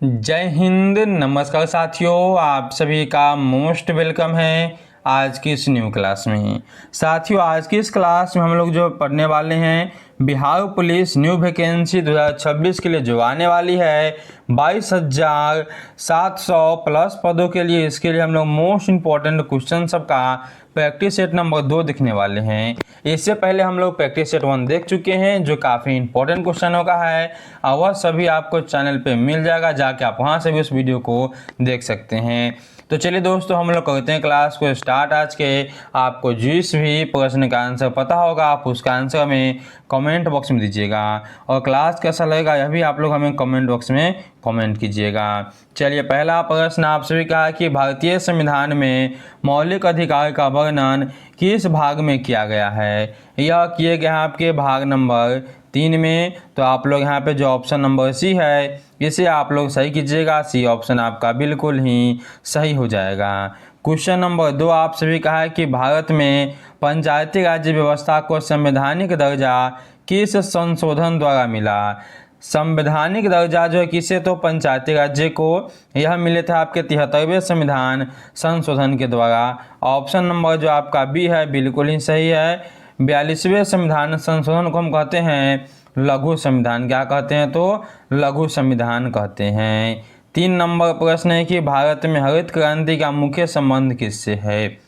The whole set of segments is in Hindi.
जय हिंद। नमस्कार साथियों, आप सभी का मोस्ट वेलकम है आज की इस न्यू क्लास में। साथियों, आज की इस क्लास में हम लोग जो पढ़ने वाले हैं बिहार पुलिस न्यू वैकेंसी 2026 के लिए जो आने वाली है 22,700 प्लस पदों के लिए। इसके लिए हम लोग मोस्ट इम्पॉर्टेंट क्वेश्चन सबका प्रैक्टिस सेट नंबर 2 दिखने वाले हैं। इससे पहले हम लोग प्रैक्टिस सेट 1 देख चुके हैं जो काफ़ी इंपॉर्टेंट क्वेश्चनों का है और वह सभी आपको चैनल पे मिल जाएगा, जाके आप वहां से भी उस वीडियो को देख सकते हैं। तो चलिए दोस्तों, हम लोग करते हैं क्लास को स्टार्ट। आज के आपको जिस भी प्रश्न का आंसर पता होगा आप उसका आंसर हमें कमेंट बॉक्स में दीजिएगा और क्लास कैसा लगेगा यह भी आप लोग हमें कमेंट बॉक्स में कमेंट कीजिएगा। चलिए, पहला प्रश्न आप सभी का है कि भारतीय संविधान में मौलिक अधिकार का वर्णन किस भाग में किया गया है। यह किए गए आपके भाग नंबर 3 में। तो आप लोग यहाँ पे जो ऑप्शन नंबर सी है इसे आप लोग सही कीजिएगा। सी ऑप्शन आपका बिल्कुल ही सही हो जाएगा। क्वेश्चन नंबर 2 आप सभी का है कि भारत में पंचायती राज्य व्यवस्था को संवैधानिक दर्जा किस संशोधन द्वारा मिला। संवैधानिक दर्जा जो है किसे, तो पंचायती राज्य को यह मिले थे आपके 73वें संविधान संशोधन के द्वारा। ऑप्शन नंबर जो आपका बी है बिल्कुल ही सही है। 42वें संविधान संशोधन को हम कहते हैं लघु संविधान। क्या कहते हैं, तो लघु संविधान कहते हैं। 3 नंबर प्रश्न है कि भारत में हरित क्रांति का मुख्य संबंध किससे है।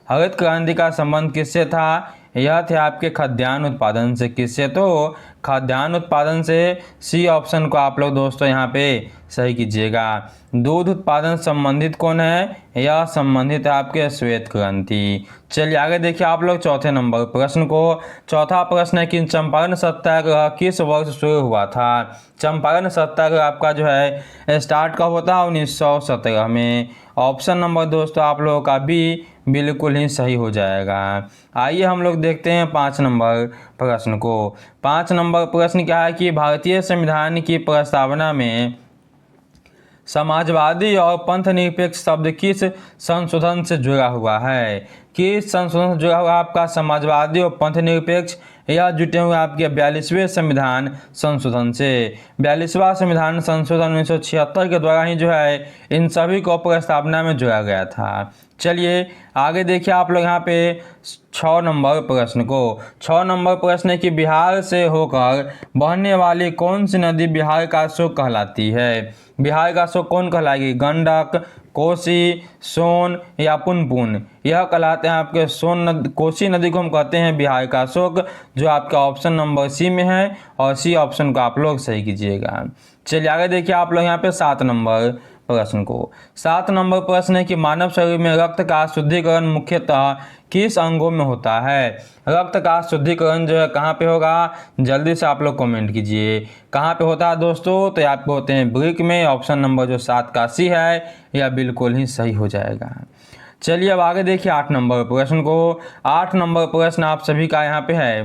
हरित क्रांति का संबंध किससे था, यह थे आपके खाद्यान्न उत्पादन से। किससे, तो खाद्यान्न उत्पादन से। सी ऑप्शन को आप लोग दोस्तों यहाँ पे सही कीजिएगा। दूध उत्पादन संबंधित कौन है, यह संबंधित है आपके श्वेत क्रांति। चलिए आगे देखिए आप लोग चौथे नंबर प्रश्न को। चौथा प्रश्न है कि चंपारण सत्याग्रह किस वर्ष शुरू हुआ था। चंपारण सत्याग्रह आपका जो है स्टार्ट कब होता है, 1917 में। ऑप्शन नंबर दोस्तों आप लोगों का भी बिल्कुल ही सही हो जाएगा। आइए हम लोग देखते हैं 5 नंबर प्रश्न को। 5 नंबर प्रश्न क्या है कि भारतीय संविधान की प्रस्तावना में समाजवादी और पंथ निरपेक्ष शब्द किस संशोधन से जुड़ा हुआ है। किस संशोधन से जुड़ा हुआ आपका समाजवादी और पंथ निरपेक्ष, यह जुटे हुए आपके 42वें संविधान संशोधन से। 42वां संविधान संशोधन 1976 के द्वारा ही जो है इन सभी को प्रस्तावना में जोड़ा गया था। चलिए आगे देखिए आप लोग यहाँ पे 6 नंबर प्रश्न को। 6 नंबर प्रश्न है कि बिहार से होकर बहने वाली कौन सी नदी बिहार का शोक कहलाती है। बिहार का शोक कौन कहलाएगी, गंडक, कोसी, सोन या पुनपुन। यह कहलाते हैं आपके कोसी नदी को हम कहते हैं बिहार का शोक, जो आपका ऑप्शन नंबर सी में है और सी ऑप्शन को आप लोग सही कीजिएगा। चलिए आगे देखिए आप लोग यहाँ पे 7 नंबर प्रश्न को। 7 नंबर प्रश्न है कि मानव शरीर में रक्त का शुद्धिकरण मुख्यतः किस अंगों में होता है। रक्त का शुद्धिकरण जो है कहाँ पे होगा, जल्दी से आप लोग कमेंट कीजिए कहाँ पे होता है दोस्तों। तो आपको होते हैं ब्रिक में। ऑप्शन नंबर जो 7 का सी है यह बिल्कुल ही सही हो जाएगा। चलिए अब आगे देखिए 8 नंबर प्रश्न को। 8 नंबर प्रश्न आप सभी का यहाँ पे है,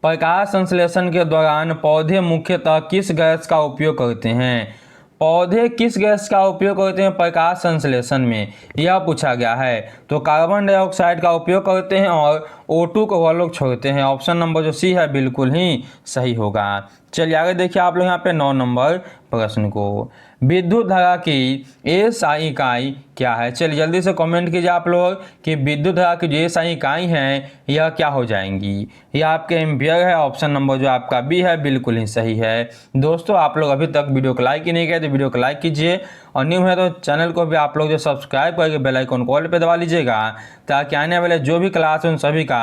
प्रकाश संश्लेषण के दौरान पौधे मुख्यतः किस गैस का उपयोग करते हैं। पौधे किस गैस का उपयोग करते हैं प्रकाश संश्लेषण में, यह पूछा गया है। तो कार्बन डाइऑक्साइड का उपयोग करते हैं और O2 को वह लोग छोड़ते हैं। ऑप्शन नंबर जो सी है बिल्कुल ही सही होगा। चलिए आगे देखिए आप लोग यहाँ पे 9 नंबर प्रश्न को। विद्युत धारा की एसआई इकाई क्या है। चलिए जल्दी से कमेंट कीजिए आप लोग कि विद्युत धारा की जो एसआई इकाई है यह क्या हो जाएंगी। यह आपके एम्पियर है। ऑप्शन नंबर जो आपका बी है बिल्कुल ही सही है। दोस्तों आप लोग अभी तक वीडियो को लाइक ही नहीं किए तो वीडियो को लाइक कीजिए और न्यू है तो चैनल को भी आप लोग जो सब्सक्राइब करके बेल आइकन को ऑल पे दबा लीजिएगा, ताकि आने वाले जो भी क्लास उन सभी का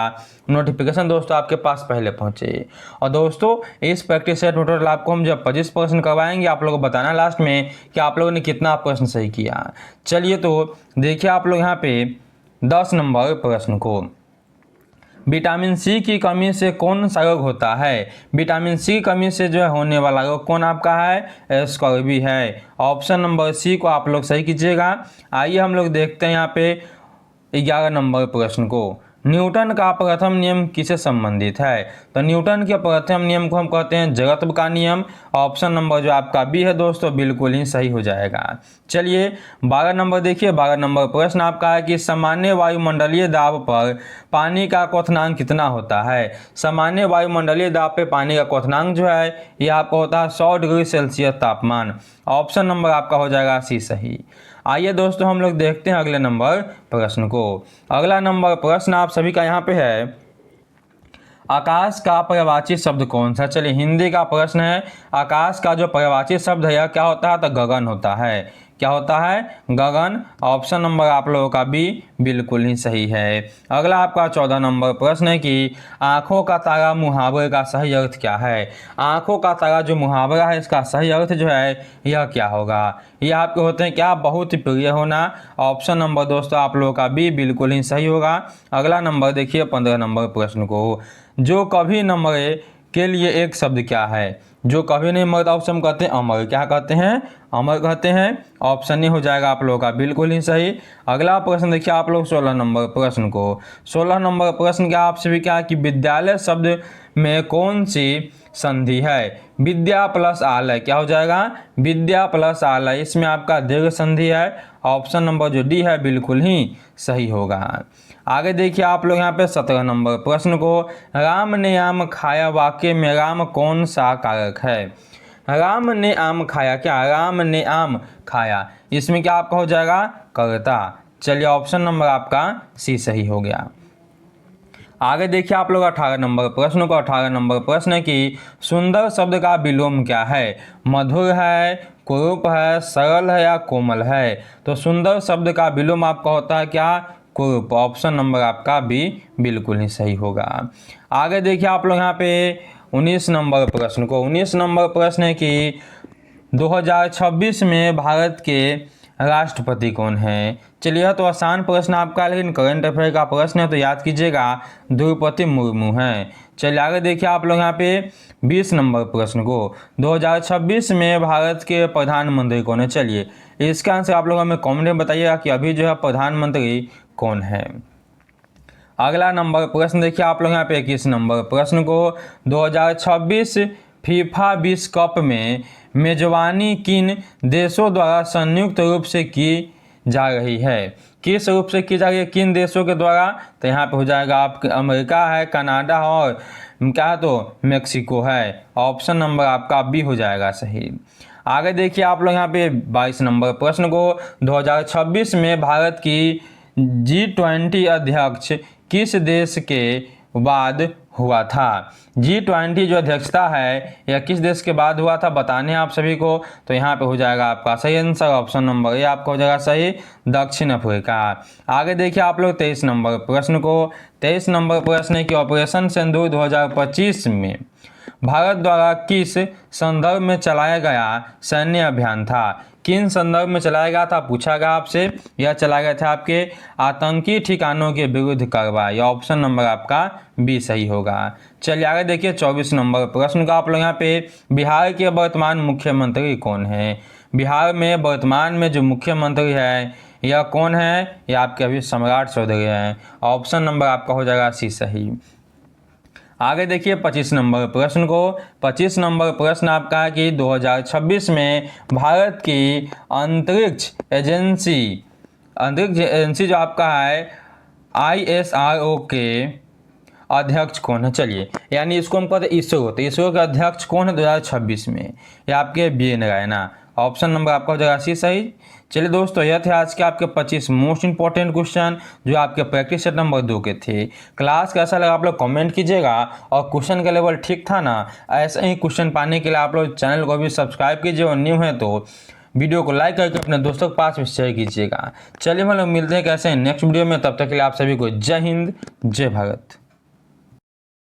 नोटिफिकेशन दोस्तों आपके पास पहले पहुंचे। और दोस्तों इस प्रैक्टिस सेट में टोटल आपको हम जब 25 प्रश्न करवाएंगे, आप लोगों को बताना लास्ट में कि आप लोगों ने कितना प्रश्न सही किया। चलिए तो देखिए आप लोग यहाँ पे 10 नंबर प्रश्न को। विटामिन सी की कमी से कौन सा रोग होता है। विटामिन सी की कमी से जो है होने वाला रोग कौन आपका है, स्कर्वी है। ऑप्शन नंबर सी को आप लोग सही कीजिएगा। आइए हम लोग देखते हैं यहाँ पे 11 नंबर प्रश्न को। न्यूटन का प्रथम नियम किससे संबंधित है? तो न्यूटन के प्रथम नियम को हम कहते हैं जड़त्व का नियम। ऑप्शन नंबर जो आपका बी है दोस्तों बिल्कुल ही सही हो जाएगा। चलिए 12 नंबर देखिए, 12 नंबर प्रश्न आपका है कि सामान्य वायुमंडलीय दाब पर पानी का क्वथनांक कितना होता है? सामान्य वायुमंडलीय दाब पे पानी का क्वथनांक जो है यह आपका होता है 100 डिग्री सेल्सियस तापमान। ऑप्शन नंबर आपका हो जाएगा सी सही। आइए दोस्तों हम लोग देखते हैं अगले नंबर प्रश्न को। अगला नंबर प्रश्न आप सभी का यहाँ पे है, आकाश का पर्यायवाची शब्द कौन सा? चलिए हिंदी का प्रश्न है, आकाश का जो पर्यायवाची शब्द है यह क्या होता है? तो गगन होता है। क्या होता है? गगन। ऑप्शन नंबर आप लोगों का बी बिल्कुल ही सही है। अगला आपका 14 नंबर प्रश्न है कि आंखों का तारा मुहावरे का सही अर्थ क्या है? आंखों का तारा जो मुहावरा है इसका सही अर्थ जो है यह क्या होगा? ये आपके होते हैं क्या? बहुत प्रिय होना। ऑप्शन नंबर दोस्तों आप लोगों का बी बिल्कुल ही सही होगा। अगला नंबर देखिए 15 नंबर प्रश्न को, जो कभी न मरे के लिए एक शब्द क्या है? जो कभी नहीं मरता उसे हम कहते हैं अमर। क्या कहते हैं? अमर कहते हैं। ऑप्शन नहीं हो जाएगा आप लोगों का बिल्कुल ही सही। अगला प्रश्न देखिए आप लोग 16 नंबर प्रश्न को। 16 नंबर प्रश्न क्या आपसे भी क्या कि विद्यालय शब्द में कौन सी संधि है? विद्या प्लस आलय। क्या हो जाएगा? विद्या प्लस आलय। इसमें आपका दीर्घ संधि है। ऑप्शन नंबर जो डी है बिल्कुल ही सही होगा। आगे देखिए आप लोग यहाँ पे 17 नंबर प्रश्न को, राम ने आम खाया वाक्य में राम कौन सा कारक है? राम ने आम खाया, क्या राम ने आम खाया, इसमें क्या आपका हो जाएगा? कर्ता। चलिए ऑप्शन नंबर आपका सी सही हो गया। आगे देखिए आप लोग 18 नंबर प्रश्न को। 18 नंबर प्रश्न है कि सुंदर शब्द का विलोम क्या है? मधुर है, कुरूप है, सरल है या कोमल है? तो सुंदर शब्द का विलोम आपका होता है क्या? कुरूप। ऑप्शन नंबर आपका बी बिल्कुल ही सही होगा। आगे देखिए आप लोग यहाँ पे 19 नंबर प्रश्न को। 19 नंबर प्रश्न है कि 2026 में भारत के राष्ट्रपति कौन है? चलिए यह तो आसान प्रश्न आपका, लेकिन करंट अफेयर का प्रश्न है तो याद कीजिएगा द्रौपदी मुर्मू हैं। चलिए आगे देखिए आप लोग यहाँ पे 20 नंबर प्रश्न को, 2026 में भारत के प्रधानमंत्री कौन है? चलिए इसका आंसर आप लोग हमें कमेंट में बताइएगा कि अभी जो है प्रधानमंत्री कौन है। अगला नंबर प्रश्न देखिए आप लोग यहाँ पे 21 नंबर प्रश्न को, 2026 फीफा विश्व कप में मेजबानी किन देशों द्वारा संयुक्त रूप से की जा रही है? किस रूप से की जा रही है, किन देशों के द्वारा? तो यहाँ पे हो जाएगा आपका अमेरिका है, कनाडा और क्या तो मेक्सिको है। ऑप्शन नंबर आपका बी हो जाएगा सही। आगे देखिए आप लोग यहाँ पे 22 नंबर प्रश्न को, 2026 में भारत की G20 अध्यक्ष किस देश के बाद हुआ था? G20 जो अध्यक्षता है यह किस देश के बाद हुआ था बताने आप सभी को। तो यहाँ पे हो जाएगा आपका सही आंसर ऑप्शन नंबर ए आपका हो जाएगा सही, दक्षिण अफ्रीका। आगे देखिए आप लोग 23 नंबर प्रश्न को। 23 नंबर प्रश्न है कि ऑपरेशन सिंदूर 2025 में भारत द्वारा किस संदर्भ में चलाया गया सैन्य अभियान था? किन संदर्भ में चलाया गया था पूछा गया आपसे। यह चलाया गया था आपके आतंकी ठिकानों के विरुद्ध कार्रवाई। ऑप्शन नंबर आपका बी सही होगा। चलिए आगे देखिए 24 नंबर प्रश्न का आप लोग यहाँ पे, बिहार के वर्तमान मुख्यमंत्री कौन है? बिहार में वर्तमान में जो मुख्यमंत्री है यह कौन है? यह आपके अभी सम्राट चौधरी हैं। ऑप्शन नंबर आपका हो जाएगा सी सही। आगे देखिए 25 नंबर प्रश्न को। 25 नंबर प्रश्न आपका है कि 2026 में भारत की अंतरिक्ष एजेंसी जो आपका है ISRO के अध्यक्ष कौन है? चलिए यानी इसको हम कहते हैं इसरो। तो इसरो के अध्यक्ष कौन है 2026 में? ये आपके बी नारायणा। ऑप्शन नंबर आपका हो जाएगा सी सही। चलिए दोस्तों यह थे आज के आपके 25 मोस्ट इंपॉर्टेंट क्वेश्चन जो आपके प्रैक्टिस सेट नंबर 2 के थे। क्लास कैसा लगा आप लोग कमेंट कीजिएगा, और क्वेश्चन का लेवल ठीक था ना? ऐसे ही क्वेश्चन पाने के लिए आप लोग चैनल को भी सब्सक्राइब कीजिए, और न्यू है तो वीडियो को लाइक करके अपने दोस्तों के पास भी शेयर कीजिएगा। चलिए हम लोग मिलते हैं कैसे नेक्स्ट वीडियो में, तब तक के लिए आप सभी को जय हिंद जय भारत।